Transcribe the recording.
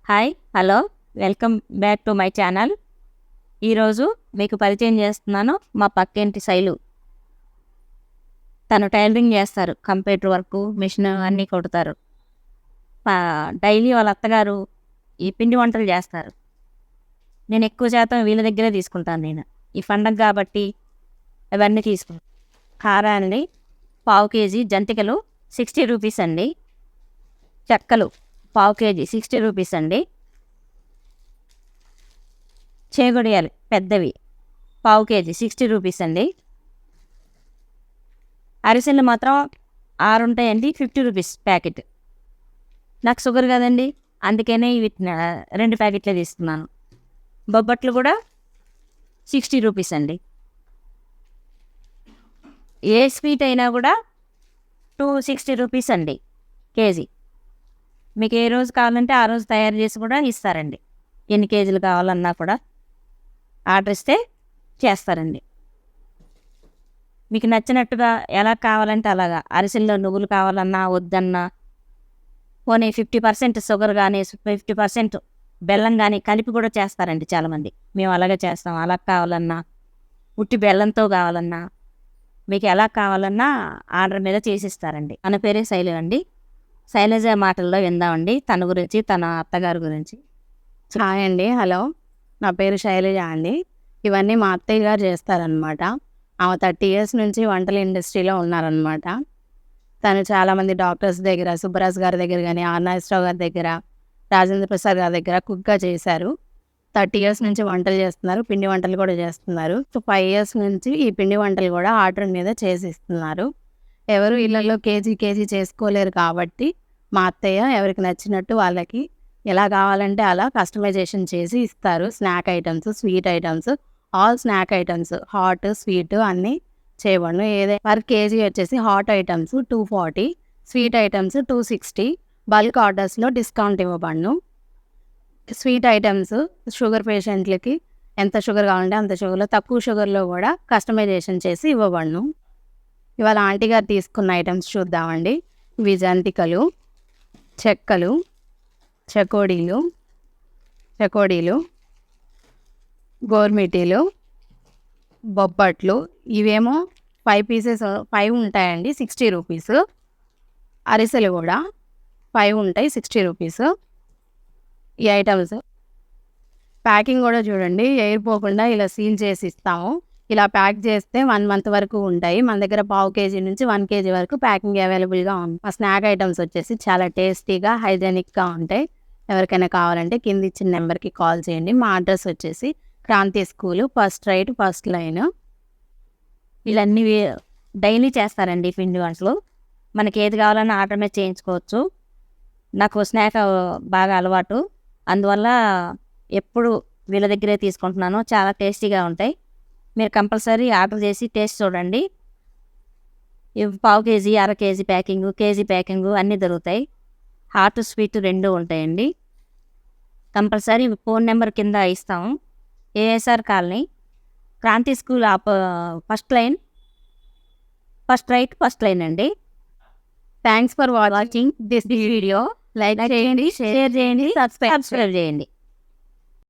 Hi hello welcome back to my channel. ఈరోజు మీకు పరిచయం చేస్తున్నాను మా పక్కింటి శైలు. తను టైలరింగ్ చేస్తారు, కంప్యూటర్ వర్క్, మిషన్ అన్నీ కొడతారు. డైలీ వాళ్ళ అత్తగారు ఈ పిండి వంటలు చేస్తారు. నేను ఎక్కువ శాతం వీళ్ళ దగ్గరే తీసుకుంటాను. నేను ఈ పండగ కాబట్టి అవన్నీ తీసుకుంటాను. కారాన్ని పావు కేజీ, జంతికలు 60 రూపీస్ అండి. చెక్కలు పావు కేజీ 60 రూపీస్ అండి. చేగొడియాలు పెద్దవి పావు కేజీ 60 రూపీస్ అండి. అరిసెలు మాత్రం 6 ఉంటాయండి, 50 రూపీస్ ప్యాకెట్. నాకు షుగర్ కదండి, అందుకనే ఇవి 2 ప్యాకెట్లే తీసుకున్నాను. బొబ్బట్లు కూడా 60 రూపీస్ అండి. ఏ స్వీట్ అయినా కూడా 260 రూపీస్ అండి కేజీ. మీకు ఏ రోజు కావాలంటే ఆ రోజు తయారు చేసి కూడా ఇస్తారండి. ఎన్ని కేజీలు కావాలన్నా కూడా ఆర్డర్ ఇస్తే చేస్తారండి. మీకు నచ్చినట్టుగా ఎలా కావాలంటే అలాగా. అరిసెల్లో నువ్వులు కావాలన్నా వద్దన్నా, పోనీ 50% షుగర్ కానీ 50% బెల్లం కానీ కలిపి కూడా చేస్తారండి చాలామంది. మేము అలాగే చేస్తాం. అలా కావాలన్నా, ఉట్టి బెల్లంతో కావాలన్నా, మీకు ఎలా కావాలన్నా ఆర్డర్ మీద చేసిస్తారండి. మన పేరే శైలు అండి. శైలజ మాటల్లో విందామండి తన గురించి, తన అత్తగారి గురించి. హాయ్ అండి, హలో. నా పేరు శైలజ అండి. ఇవన్నీ మా అత్తయ్య గారు చేస్తారనమాట. ఆమె 30 years నుంచి వంటల ఇండస్ట్రీలో ఉన్నారనమాట. తను చాలామంది డాక్టర్స్ దగ్గర, సుబ్బరాజు గారి దగ్గర కానీ, ఆర్నాగేశ్వరరావు గారి దగ్గర, రాజేంద్ర ప్రసాద్ గారి దగ్గర కుక్గా చేశారు. 30 years నుంచి వంటలు చేస్తున్నారు, పిండి వంటలు కూడా చేస్తున్నారు. 5 years నుంచి ఈ పిండి వంటలు కూడా ఆర్డర్ మీద చేసిస్తున్నారు. ఎవరు ఇళ్ళల్లో కేజీ చేసుకోలేరు కాబట్టి మా అత్తయ్య ఎవరికి నచ్చినట్టు వాళ్ళకి ఎలా కావాలంటే అలా కస్టమైజేషన్ చేసి ఇస్తారు. Snack items, sweet items, all snack items, hot sweet అన్నీ చేయబడును. ఏదైనా పర్ కేజీ వచ్చేసి hot items 240, sweet items 260. Bulk ఆర్డర్స్లో డిస్కౌంట్ ఇవ్వబడును. స్వీట్ ఐటమ్స్ షుగర్ పేషెంట్లకి ఎంత షుగర్ కావాలంటే అంత షుగర్లో, తక్కువ షుగర్లో కూడా కస్టమైజేషన్ చేసి ఇవ్వబడును. ఇవాళ ఆంటీ గారు తీసుకున్న ఐటమ్స్ చూద్దామండి. ఇవి జంతికలు, చెక్కలు, చకోడీలు, గోర్మిటీలు, బొబ్బట్లు. ఇవేమో 5 pieces 5 ఉంటాయండి, 60 రూపీస్. అరిసెలు కూడా 5 ఉంటాయి, 60 రూపీస్. ఈ ఐటమ్స్ ప్యాకింగ్ కూడా చూడండి, ఎయిర్ పోకుండా ఇలా సీల్ చేసి ఇస్తాము. ఇలా ప్యాక్ చేస్తే 1 month వరకు ఉంటాయి. మన దగ్గర పావు కేజీ నుంచి 1 kg వరకు ప్యాకింగ్ అవైలబుల్గా ఉంది. ఆ స్నాక్ ఐటమ్స్ వచ్చేసి చాలా టేస్టీగా, హైజెనిక్గా ఉంటాయి. ఎవరికైనా కావాలంటే కింద ఇచ్చిన నెంబర్కి కాల్ చేయండి. మా అడ్రస్ వచ్చేసి Kranti school, first right, first line. వీళ్ళన్నీ డైలీ చేస్తారండి పిండి వంటలు. మనకి ఏది కావాలన్నా ఆర్డర్ మీద చేయించుకోవచ్చు. నాకు స్నాక్ బాగా అలవాటు, అందువల్ల ఎప్పుడు వీళ్ళ దగ్గరే తీసుకుంటున్నాను. చాలా టేస్టీగా ఉంటాయి. మీరు కంపల్సరీ ఆర్డర్ చేసి టేస్ట్ చూడండి. పావు కేజీ, అర కేజీ ప్యాకింగు, కేజీ ప్యాకింగు అన్నీ దొరుకుతాయి. హాట్ స్వీట్ 2 ఉంటాయండి. కంపల్సరీ ఫోన్ నెంబర్ కింద ఇస్తాము. ASR colony, Kranti school first line, first right, first line అండి. Thanks for watching this video. Like చేయండి, షేర్ చేయండి, సబ్స్క్రైబ్ చేయండి.